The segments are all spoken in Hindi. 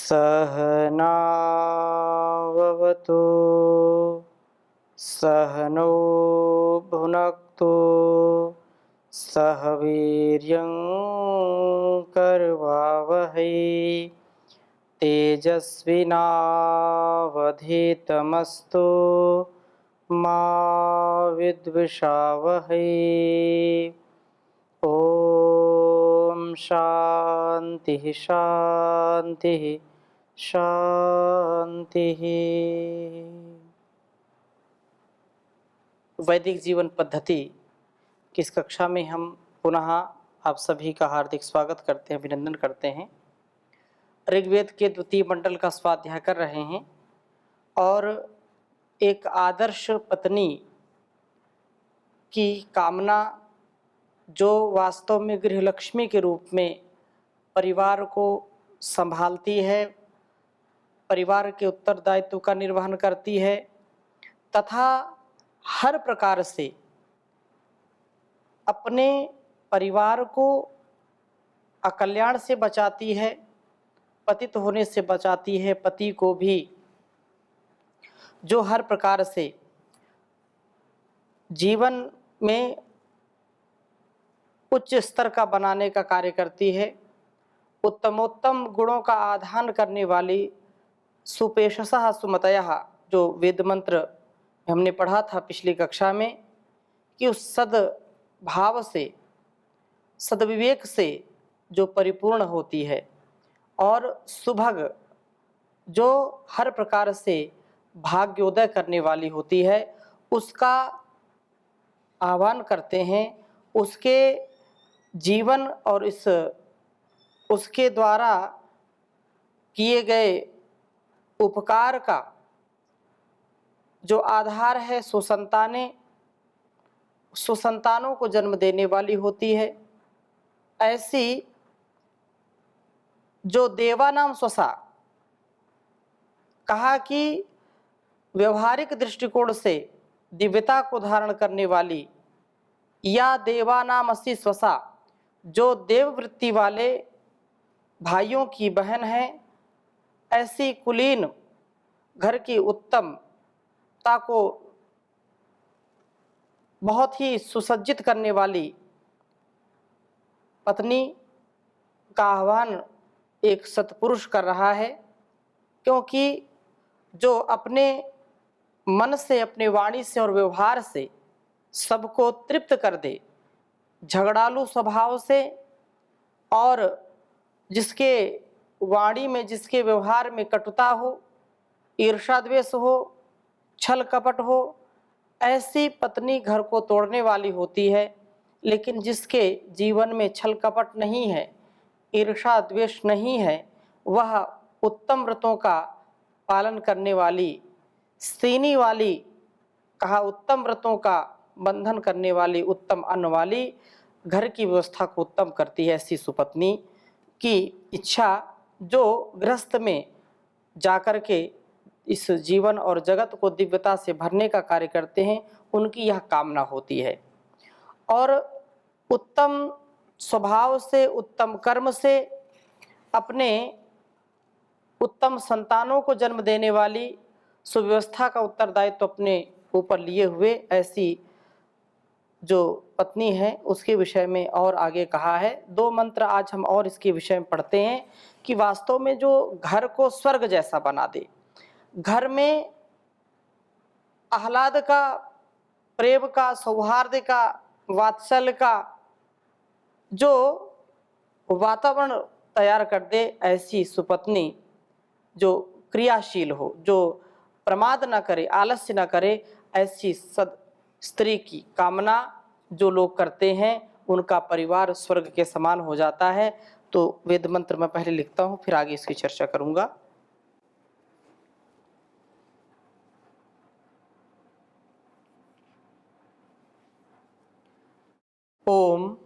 सहनाववतु सहनौ भुनक्तु सह वीर्यं करवावहै तेजस्विनावधीतमस्तु मा विद्विषावहै। ओम शांति शांति शांति। वैदिक जीवन पद्धति की इस कक्षा में हम पुनः आप सभी का हार्दिक स्वागत करते हैं, अभिनंदन करते हैं। ऋग्वेद के द्वितीय मंडल का स्वाध्याय कर रहे हैं और एक आदर्श पत्नी की कामना जो वास्तव में गृहलक्ष्मी के रूप में परिवार को संभालती है, परिवार के उत्तरदायित्व का निर्वहन करती है तथा हर प्रकार से अपने परिवार को अकल्याण से बचाती है, पतित होने से बचाती है, पति को भी जो हर प्रकार से जीवन में उच्च स्तर का बनाने का कार्य करती है, उत्तमोत्तम गुणों का आधान करने वाली सुपेशसः सुमतयः जो वेद मंत्र हमने पढ़ा था पिछली कक्षा में कि उस सद्भाव से सद्विवेक से जो परिपूर्ण होती है और सुभग जो हर प्रकार से भाग्योदय करने वाली होती है, उसका आह्वान करते हैं। उसके जीवन और इस उसके द्वारा किए गए उपकार का जो आधार है सुसंतानों को जन्म देने वाली होती है। ऐसी जो देवानाम स्वसा कहा कि व्यवहारिक दृष्टिकोण से दिव्यता को धारण करने वाली या देवानाम अस्ति स्वसा जो देववृत्ति वाले भाइयों की बहन है, ऐसी कुलीन घर की उत्तमता को बहुत ही सुसज्जित करने वाली पत्नी का आह्वान एक सत्पुरुष कर रहा है, क्योंकि जो अपने मन से, अपने वाणी से और व्यवहार से सबको तृप्त कर दे, झगड़ालू स्वभाव से और जिसके वाणी में, जिसके व्यवहार में कटुता हो, ईर्ष्या द्वेष हो, छल कपट हो, ऐसी पत्नी घर को तोड़ने वाली होती है। लेकिन जिसके जीवन में छल कपट नहीं है, ईर्ष्या द्वेष नहीं है, वह उत्तम व्रतों का पालन करने वाली, स्त्रीनी वाली, कहा उत्तम व्रतों का बंधन करने वाली, उत्तम अन्न वाली, घर की व्यवस्था को उत्तम करती है। ऐसी सुपत्नी की इच्छा जो गृहस्थ में जाकर के इस जीवन और जगत को दिव्यता से भरने का कार्य करते हैं, उनकी यह कामना होती है। और उत्तम स्वभाव से, उत्तम कर्म से अपने उत्तम संतानों को जन्म देने वाली, सुव्यवस्था का उत्तरदायित्व अपने ऊपर लिए हुए ऐसी जो पत्नी है, उसके विषय में और आगे कहा है। दो मंत्र आज हम और इसके विषय में पढ़ते हैं कि वास्तव में जो घर को स्वर्ग जैसा बना दे, घर में आह्लाद का, प्रेम का, सौहार्द का, वात्सल्य का जो वातावरण तैयार कर दे, ऐसी सुपत्नी जो क्रियाशील हो, जो प्रमाद न करे, आलस्य न करे, ऐसी सद स्त्री की कामना जो लोग करते हैं, उनका परिवार स्वर्ग के समान हो जाता है। तो वेद मंत्र मैं पहले लिखता हूँ, फिर आगे इसकी चर्चा करूँगा। ओम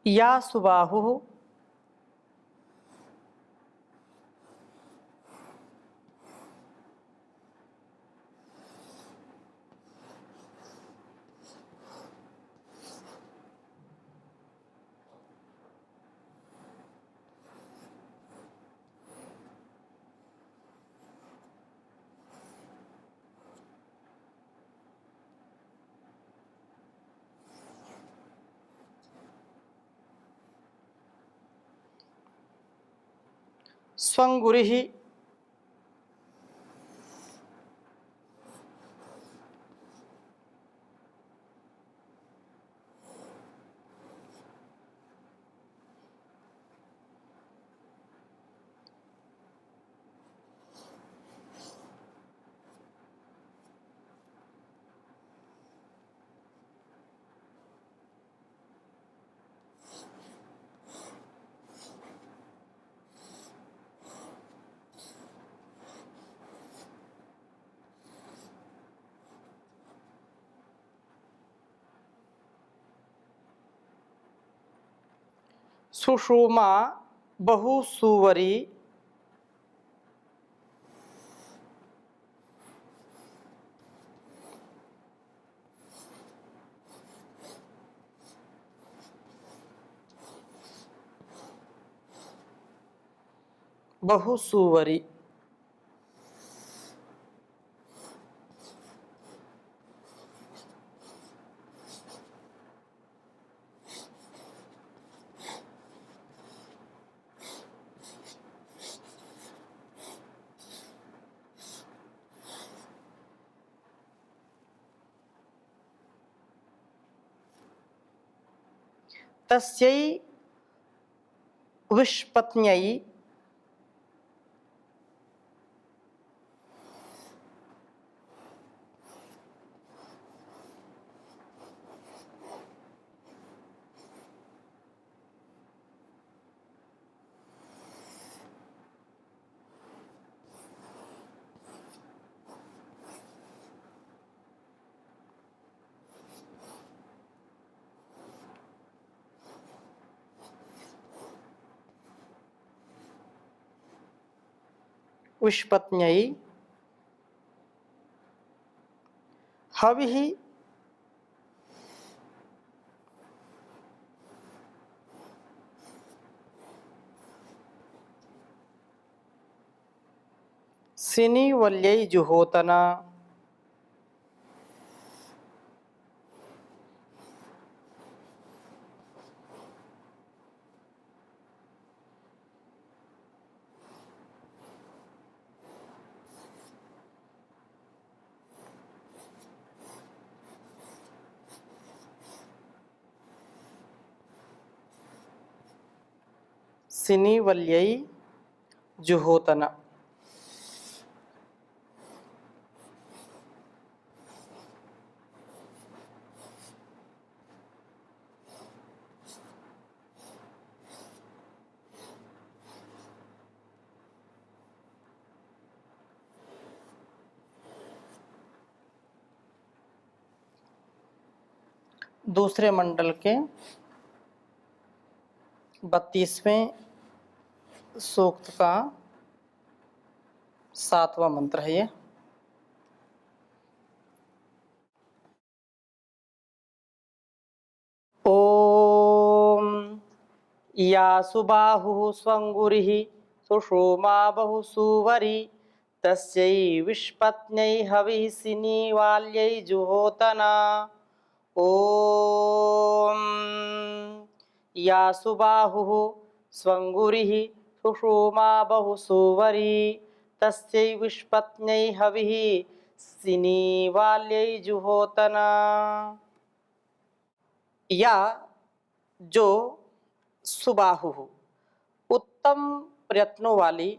या सुबाहु स्वंगुरिः सुषुमा बहुसुवरी बहुसुवरी। तस्यै विष्पत्न्यै विष्पत्न्यै हविः सिनीवल्यै जुहोतना। सिनीवल्यै जुहोतना। दूसरे मंडल के 32वें सूक्त का 7वां मंत्र है ये। ओम या सुबाहुः स्वंगुरिः सुषुमा बहुसुवरी तस्यै विष्पत्न्यै हविः सिनीवाल्यै जुहोतना। ओम या सुबाहुः स्वंगुरिः सुषुमा बहुसुवरी तस्यै विष्पत्न्यै हविः सिनीवाल्यै जुहोतना। या जो सुबाहु उत्तम प्रयत्नों वाली,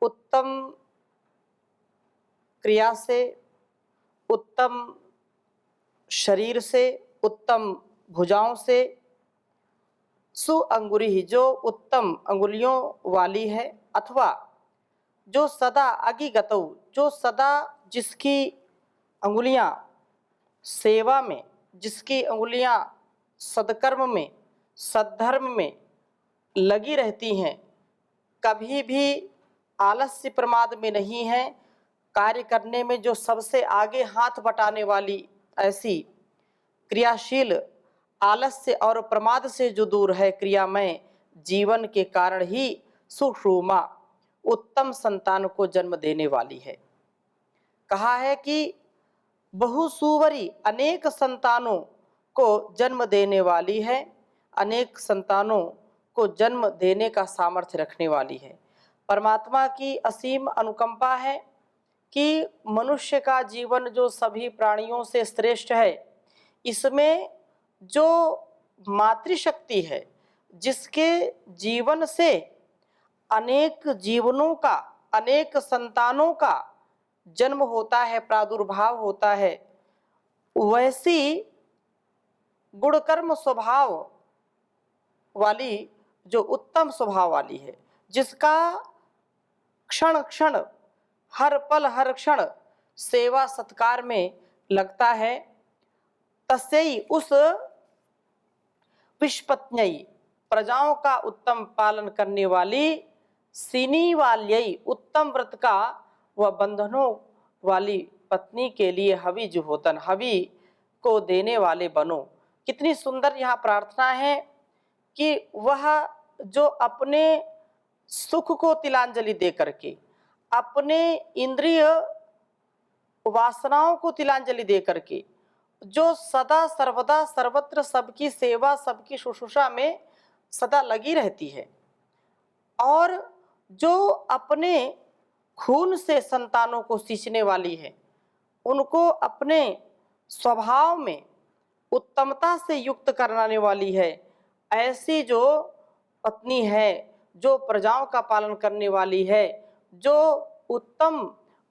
उत्तम क्रिया से, उत्तम शरीर से, उत्तम भुजाओं से, सुअंगुरी जो उत्तम अंगुलियों वाली है, अथवा जो सदा अगिगतौ जो सदा जिसकी अंगुलियां सेवा में, जिसकी अंगुलियां सदकर्म में, सद्धर्म में लगी रहती हैं, कभी भी आलस्य प्रमाद में नहीं है, कार्य करने में जो सबसे आगे हाथ बटाने वाली ऐसी क्रियाशील, आलस्य और प्रमाद से जो दूर है, क्रियामय जीवन के कारण ही सुषुमा उत्तम संतान को जन्म देने वाली है। कहा है कि बहुसुवरी अनेक संतानों को जन्म देने वाली है, अनेक संतानों को जन्म देने का सामर्थ्य रखने वाली है। परमात्मा की असीम अनुकंपा है कि मनुष्य का जीवन जो सभी प्राणियों से श्रेष्ठ है, इसमें जो मातृशक्ति है, जिसके जीवन से अनेक जीवनों का, अनेक संतानों का जन्म होता है, प्रादुर्भाव होता है, वैसी गुणकर्म स्वभाव वाली, जो उत्तम स्वभाव वाली है, जिसका क्षण क्षण, हर पल हर क्षण सेवा सत्कार में लगता है, तस्यै उस विश्वपत्न्यै प्रजाओं का उत्तम पालन करने वाली, सीनीवाल्यै उत्तम व्रत का व बंधनों वाली पत्नी के लिए हवि जुहोतन, हवि को देने वाले बनो। कितनी सुंदर यहाँ प्रार्थना है कि वह जो अपने सुख को तिलांजलि दे करके, अपने इंद्रिय वासनाओं को तिलांजलि दे करके, जो सदा सर्वदा सर्वत्र सबकी सेवा, सबकी शुश्रूषा में सदा लगी रहती है, और जो अपने खून से संतानों को सींचने वाली है, उनको अपने स्वभाव में उत्तमता से युक्त कराने वाली है, ऐसी जो पत्नी है, जो प्रजाओं का पालन करने वाली है, जो उत्तम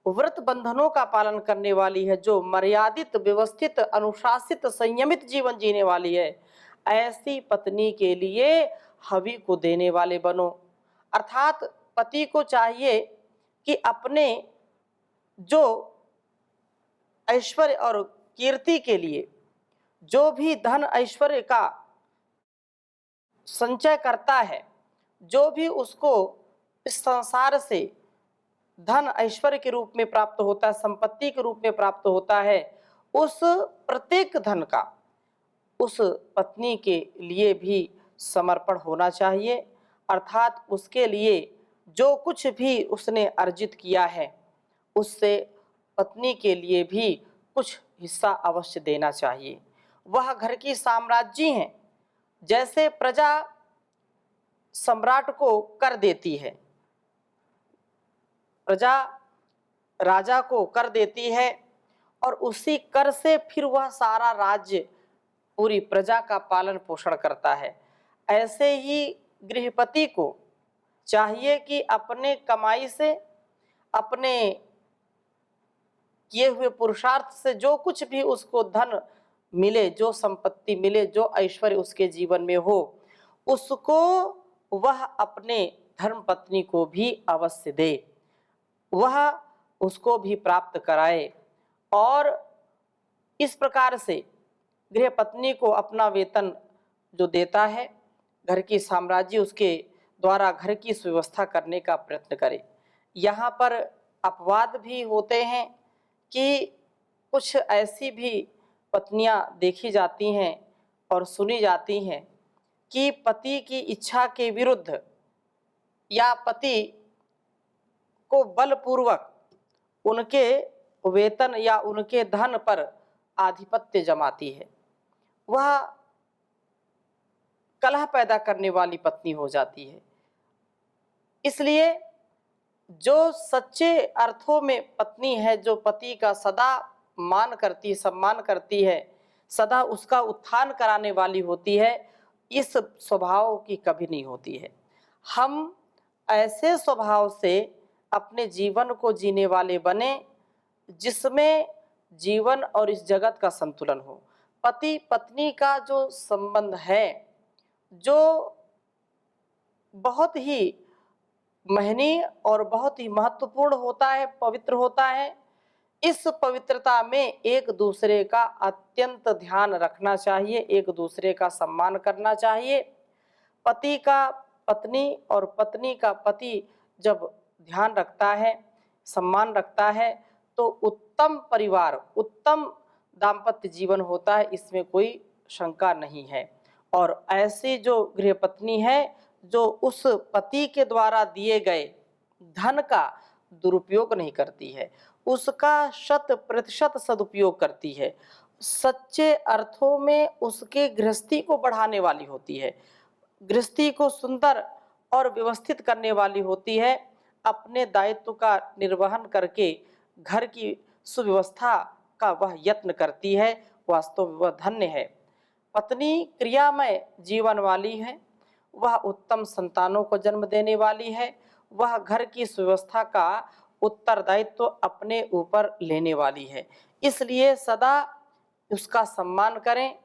व्रत बंधनों का पालन करने वाली है, जो मर्यादित, व्यवस्थित, अनुशासित, संयमित जीवन जीने वाली है, ऐसी पत्नी के लिए हवि को देने वाले बनो। अर्थात पति को चाहिए कि अपने जो ऐश्वर्य और कीर्ति के लिए जो भी धन ऐश्वर्य का संचय करता है, जो भी उसको इस संसार से धन ऐश्वर्य के रूप में प्राप्त होता है, संपत्ति के रूप में प्राप्त होता है, उस प्रत्येक धन का उस पत्नी के लिए भी समर्पण होना चाहिए। अर्थात उसके लिए जो कुछ भी उसने अर्जित किया है, उससे पत्नी के लिए भी कुछ हिस्सा अवश्य देना चाहिए। वह घर की साम्राज्ञी है, जैसे प्रजा सम्राट को कर देती है, प्रजा राजा को कर देती है, और उसी कर से फिर वह सारा राज्य, पूरी प्रजा का पालन पोषण करता है। ऐसे ही गृहपति को चाहिए कि अपने कमाई से, अपने किए हुए पुरुषार्थ से जो कुछ भी उसको धन मिले, जो संपत्ति मिले, जो ऐश्वर्य उसके जीवन में हो, उसको वह अपने धर्म पत्नी को भी अवश्य दे, वह उसको भी प्राप्त कराए। और इस प्रकार से गृह पत्नी को अपना वेतन जो देता है, घर की साम्राज्य उसके द्वारा घर की सुव्यवस्था करने का प्रयत्न करे। यहाँ पर अपवाद भी होते हैं कि कुछ ऐसी भी पत्नियां देखी जाती हैं और सुनी जाती हैं कि पति की इच्छा के विरुद्ध या पति को बलपूर्वक उनके वेतन या उनके धन पर आधिपत्य जमाती है, वह कलह पैदा करने वाली पत्नी हो जाती है। इसलिए जो सच्चे अर्थों में पत्नी है, जो पति का सदा मान करती, सम्मान करती है, सदा उसका उत्थान कराने वाली होती है, इस स्वभाव की कभी नहीं होती है। हम ऐसे स्वभाव से अपने जीवन को जीने वाले बने जिसमें जीवन और इस जगत का संतुलन हो। पति पत्नी का जो संबंध है, जो बहुत ही महनीय और बहुत ही महत्वपूर्ण होता है, पवित्र होता है, इस पवित्रता में एक दूसरे का अत्यंत ध्यान रखना चाहिए, एक दूसरे का सम्मान करना चाहिए। पति का पत्नी और पत्नी का पति जब ध्यान रखता है, सम्मान रखता है, तो उत्तम परिवार, उत्तम दाम्पत्य जीवन होता है, इसमें कोई शंका नहीं है। और ऐसी जो गृहपत्नी है, जो उस पति के द्वारा दिए गए धन का दुरुपयोग नहीं करती है, उसका 100% सदुपयोग करती है, सच्चे अर्थों में उसके गृहस्थी को बढ़ाने वाली होती है, गृहस्थी को सुंदर और व्यवस्थित करने वाली होती है, अपने दायित्व का निर्वहन करके घर की सुव्यवस्था का वह यत्न करती है, वास्तव में वह धन्य है। पत्नी क्रियामय जीवन वाली है, वह उत्तम संतानों को जन्म देने वाली है, वह घर की सुव्यवस्था का उत्तरदायित्व अपने ऊपर लेने वाली है, इसलिए सदा उसका सम्मान करें।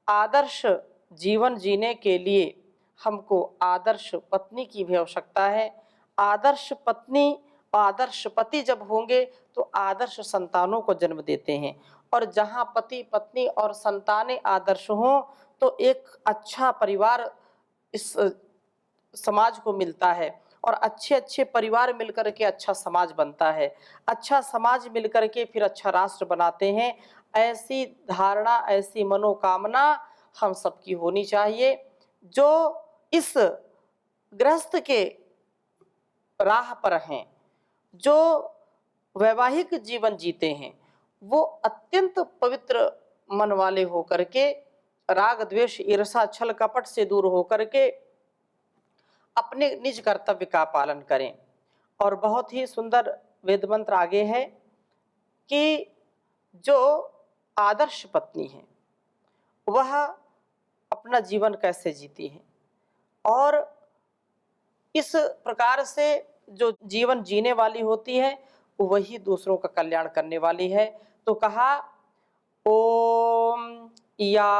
आदर्श जीवन जीने के लिए हमको आदर्श पत्नी की भी आवश्यकता है। आदर्श पत्नी और आदर्श पति जब होंगे तो आदर्श संतानों को जन्म देते हैं, और जहाँ पति पत्नी और संतानें आदर्श हों तो एक अच्छा परिवार इस समाज को मिलता है, और अच्छे अच्छे परिवार मिलकर के अच्छा समाज बनता है, अच्छा समाज मिलकर के फिर अच्छा राष्ट्र बनाते हैं। ऐसी धारणा, ऐसी मनोकामना हम सबकी होनी चाहिए। जो इस गृहस्थ के राह पर हैं, जो वैवाहिक जीवन जीते हैं, वो अत्यंत पवित्र मन वाले होकर के, राग द्वेष ईर्षा छल कपट से दूर होकर के अपने निज कर्तव्य का पालन करें। और बहुत ही सुंदर वेद मंत्र आगे है कि जो आदर्श पत्नी है वह अपना जीवन कैसे जीती है, और इस प्रकार से जो जीवन जीने वाली होती है वही दूसरों का कल्याण करने वाली है। तो कहा, ओम या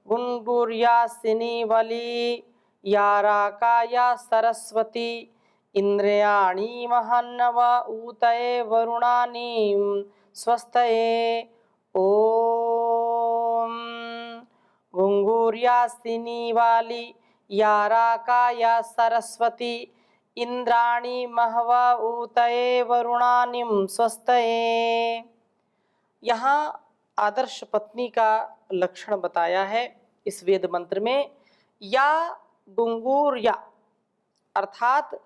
गुंडुर्यासिनी वली या राका या सरस्वती इंद्रियाणी महन्नव ऊतये वरुणानी स्वस्तये। ओम गुंगुर्यासिनी वाली या राका या सरस्वती इंद्राणी महवा ऊतये वरुणानिम स्वस्तये। यहाँ आदर्श पत्नी का लक्षण बताया है इस वेद मंत्र में। या गुंगूर या अर्थात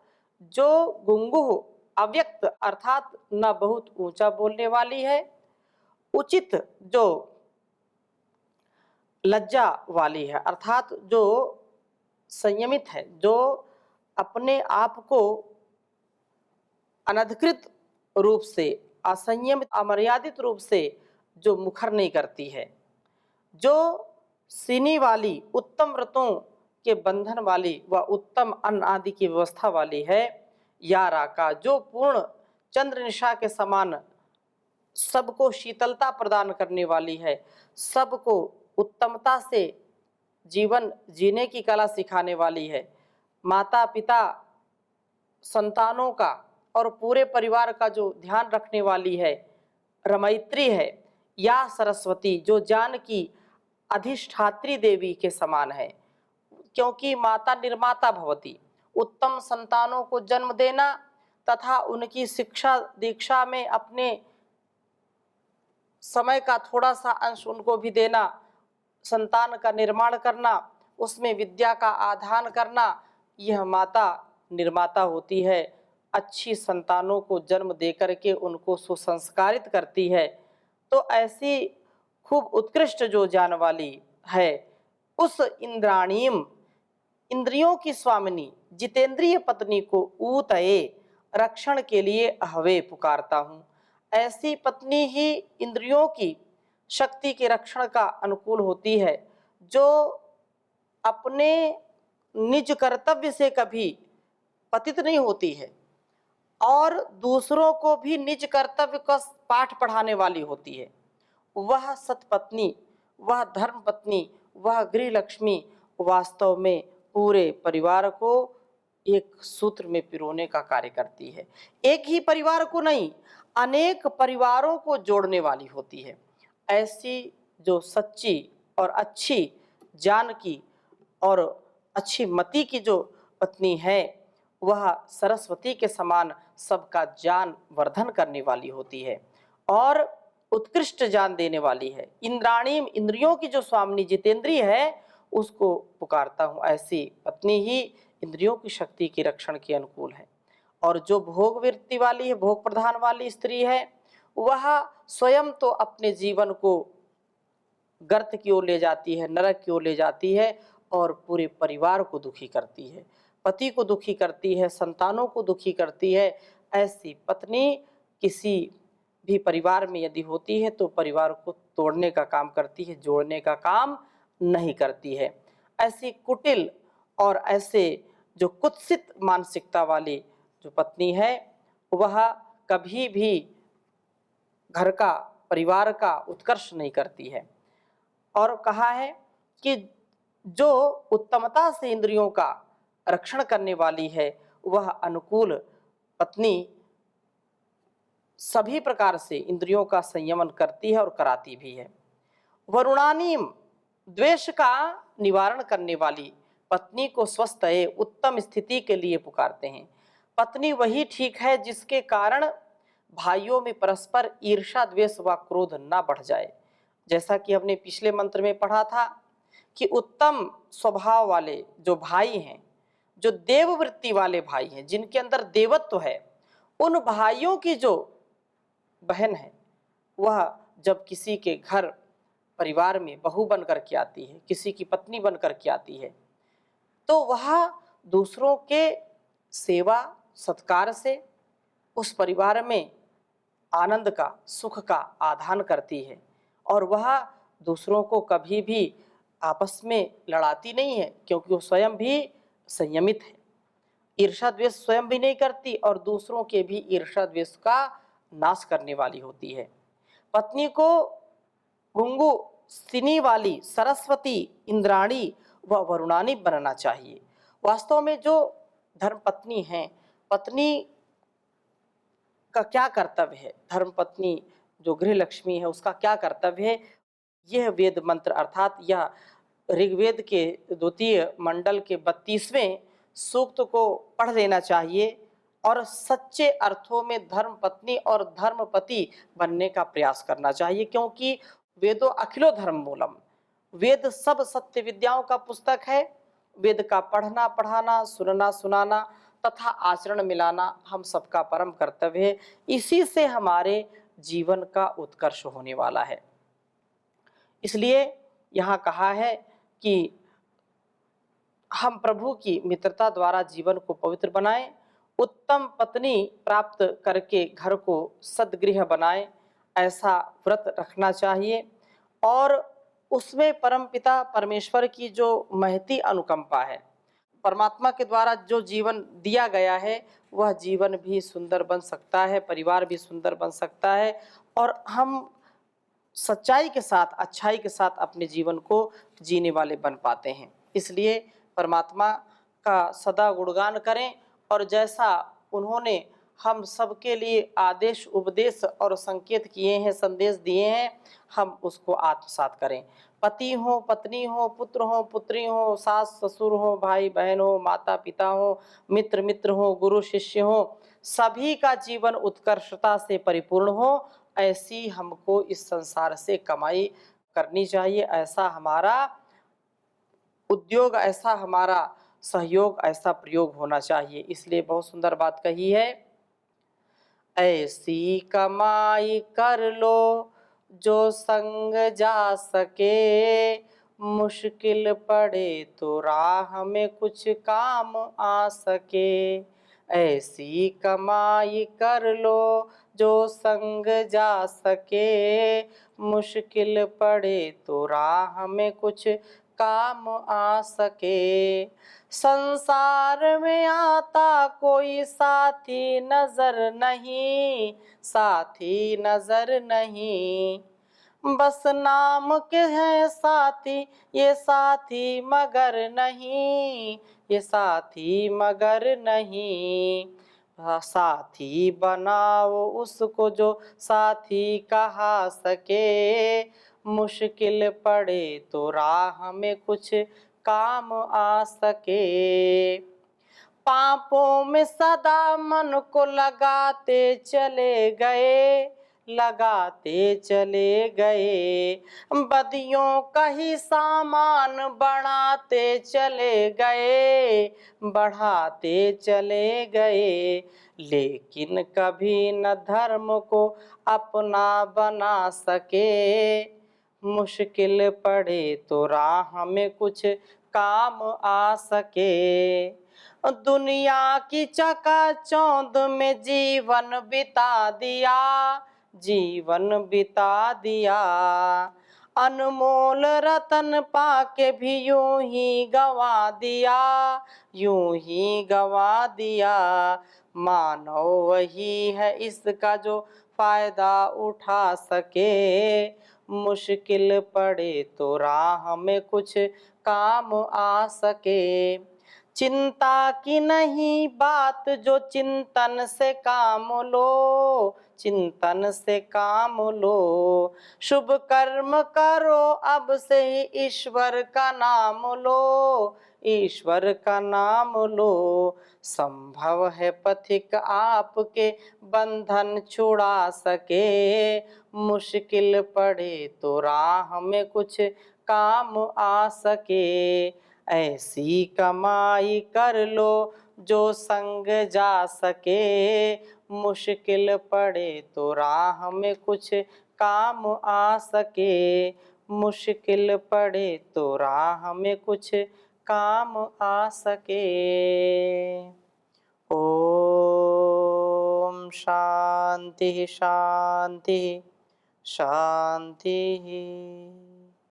जो गुंगुह अव्यक्त अर्थात न बहुत ऊंचा बोलने वाली है, उचित जो लज्जा वाली है अर्थात जो संयमित है, जो अपने आप को अनधिकृत रूप से, असंयमित अमर्यादित रूप से जो मुखर नहीं करती है, जो सीनी वाली, उत्तम व्रतों के बंधन वाली व उत्तम अन्न आदि की व्यवस्था वाली है। या राका जो पूर्ण चंद्र निशा के समान सबको शीतलता प्रदान करने वाली है, सबको उत्तमता से जीवन जीने की कला सिखाने वाली है, माता पिता संतानों का और पूरे परिवार का जो ध्यान रखने वाली है, रमैत्री है। या सरस्वती जो ज्ञान की अधिष्ठात्री देवी के समान है, क्योंकि माता निर्माता भवती, उत्तम संतानों को जन्म देना तथा उनकी शिक्षा दीक्षा में अपने समय का थोड़ा सा अंश उनको भी देना, संतान का निर्माण करना, उसमें विद्या का आधान करना, यह माता निर्माता होती है। अच्छी संतानों को जन्म देकर के उनको सुसंस्कारित करती है। तो ऐसी खूब उत्कृष्ट जो जान वाली है, उस इंद्राणीम इंद्रियों की स्वामिनी जितेंद्रिय पत्नी को ऊतये रक्षण के लिए अहवे पुकारता हूँ। ऐसी पत्नी ही इंद्रियों की शक्ति के रक्षण का अनुकूल होती है, जो अपने निज कर्तव्य से कभी पतित नहीं होती है और दूसरों को भी निज कर्तव्य का पाठ पढ़ाने वाली होती है। वह सतपत्नी, वह धर्म पत्नी, वह गृह लक्ष्मी वास्तव में पूरे परिवार को एक सूत्र में पिरोने का कार्य करती है। एक ही परिवार को नहीं, अनेक परिवारों को जोड़ने वाली होती है। ऐसी जो सच्ची और अच्छी जान की और अच्छी मति की जो पत्नी है वह सरस्वती के समान सबका ज्ञान वर्धन करने वाली होती है और उत्कृष्ट ज्ञान देने वाली है। इंद्राणीम, इंद्रियों की जो स्वामिनी जितेंद्रिय है उसको पुकारता हूँ, ऐसी पत्नी ही इंद्रियों की शक्ति के रक्षण के अनुकूल है। और जो भोग वृत्ति वाली है, भोग प्रधान वाली स्त्री है, वह स्वयं तो अपने जीवन को गर्त की ओर ले जाती है, नरक की ओर ले जाती है और पूरे परिवार को दुखी करती है, पति को दुखी करती है, संतानों को दुखी करती है। ऐसी पत्नी किसी भी परिवार में यदि होती है तो परिवार को तोड़ने का काम करती है, जोड़ने का काम नहीं करती है। ऐसी कुटिल और ऐसे जो कुत्सित मानसिकता वाली जो पत्नी है वह कभी भी घर का, परिवार का उत्कर्ष नहीं करती है। और कहा है कि जो उत्तमता से इंद्रियों का रक्षण करने वाली है वह अनुकूल पत्नी सभी प्रकार से इंद्रियों का संयमन करती है और कराती भी है। वरुणानीम, द्वेष का निवारण करने वाली पत्नी को स्वस्थ है, उत्तम स्थिति के लिए पुकारते हैं। पत्नी वही ठीक है जिसके कारण भाइयों में परस्पर ईर्ष्या, द्वेष व क्रोध ना बढ़ जाए। जैसा कि हमने पिछले मंत्र में पढ़ा था कि उत्तम स्वभाव वाले जो भाई हैं, जो देववृत्ति वाले भाई हैं, जिनके अंदर देवत्व है, उन भाइयों की जो बहन है वह जब किसी के घर परिवार में बहू बन कर के आती है, किसी की पत्नी बन कर के आती है, तो वह दूसरों के सेवा सत्कार से उस परिवार में आनंद का, सुख का आधान करती है और वह दूसरों को कभी भी आपस में लड़ाती नहीं है, क्योंकि वो स्वयं भी संयमित है। ईर्ष्या द्वेष स्वयं भी नहीं करती और दूसरों के भी ईर्ष्या द्वेष का नाश करने वाली होती है। पत्नी को गुंगु सिनी वाली, सरस्वती, इंद्राणी व वरुणानी बनना चाहिए। वास्तव में जो धर्म पत्नी है, पत्नी का क्या कर्तव्य है, धर्म पत्नी जो गृह लक्ष्मी है उसका क्या कर्तव्य है, यह वेद मंत्र अर्थात यह ऋग्वेद के द्वितीय मंडल के 32वें सूक्त को पढ़ लेना चाहिए और सच्चे अर्थों में धर्म पत्नी और धर्मपति बनने का प्रयास करना चाहिए, क्योंकि वेदो अखिलो धर्म मूलम, वेद सब सत्य विद्याओं का पुस्तक है। वेद का पढ़ना, पढ़ाना, सुनना, सुनाना तथा आचरण मिलाना हम सबका परम कर्तव्य है। इसी से हमारे जीवन का उत्कर्ष होने वाला है। इसलिए यहाँ कहा है कि हम प्रभु की मित्रता द्वारा जीवन को पवित्र बनाएं, उत्तम पत्नी प्राप्त करके घर को सद्गृह बनाएं, ऐसा व्रत रखना चाहिए और उसमें परमपिता परमेश्वर की जो महती अनुकंपा है, परमात्मा के द्वारा जो जीवन दिया गया है वह जीवन भी सुंदर बन सकता है, परिवार भी सुंदर बन सकता है और हम सच्चाई के साथ, अच्छाई के साथ अपने जीवन को जीने वाले बन पाते हैं। इसलिए परमात्मा का सदा गुणगान करें और जैसा उन्होंने हम सबके लिए आदेश, उपदेश और संकेत किए हैं, संदेश दिए हैं, हम उसको आत्मसात करें। पति हो, पत्नी हो, पुत्र हो, पुत्री हो, सास ससुर हो, भाई बहन हो, माता पिता हो, मित्र मित्र हो, गुरु शिष्य हो, सभी का जीवन उत्कर्षता से परिपूर्ण हो, ऐसी हमको इस संसार से कमाई करनी चाहिए। ऐसा हमारा उद्योग, ऐसा हमारा सहयोग, ऐसा प्रयोग होना चाहिए। इसलिए बहुत सुंदर बात कही है, ऐसी कमाई कर लो जो संग जा सके, मुश्किल पड़े तो राह में कुछ काम आ सके। ऐसी कमाई कर लो जो संग जा सके, मुश्किल पड़े तो राह में कुछ काम आ सके। संसार में आता कोई साथी नजर नहीं, साथी नजर नहीं, बस नाम के हैं साथी, ये साथी मगर नहीं, ये साथी मगर नहीं। साथी बनाओ उसको जो साथी कहा सके, मुश्किल पड़े तो राह में कुछ काम आ सके। पापों में सदा मन को लगाते चले गए, बदियों का ही सामान बढ़ाते चले गए। लेकिन कभी न धर्म को अपना बना सके, मुश्किल पड़े तो राह में कुछ काम आ सके। दुनिया की चकाचौंध में जीवन बिता दिया, अनमोल रतन पाके भी यूं ही गवा दिया। मानव वही है इसका जो फायदा उठा सके, मुश्किल पड़े तो राह में कुछ काम आ सके। चिंता की नहीं बात जो चिंतन से काम लो, शुभ कर्म करो अब से ही ईश्वर का नाम लो। संभव है पथिक आपके बंधन छुड़ा सके, मुश्किल पड़े तो राह में कुछ काम आ सके। ऐसी कमाई कर लो जो संग जा सके, मुश्किल पड़े तो राह में कुछ काम आ सके, मुश्किल पड़े तो राह में कुछ काम आ सके। ओम शांति शांति शांति।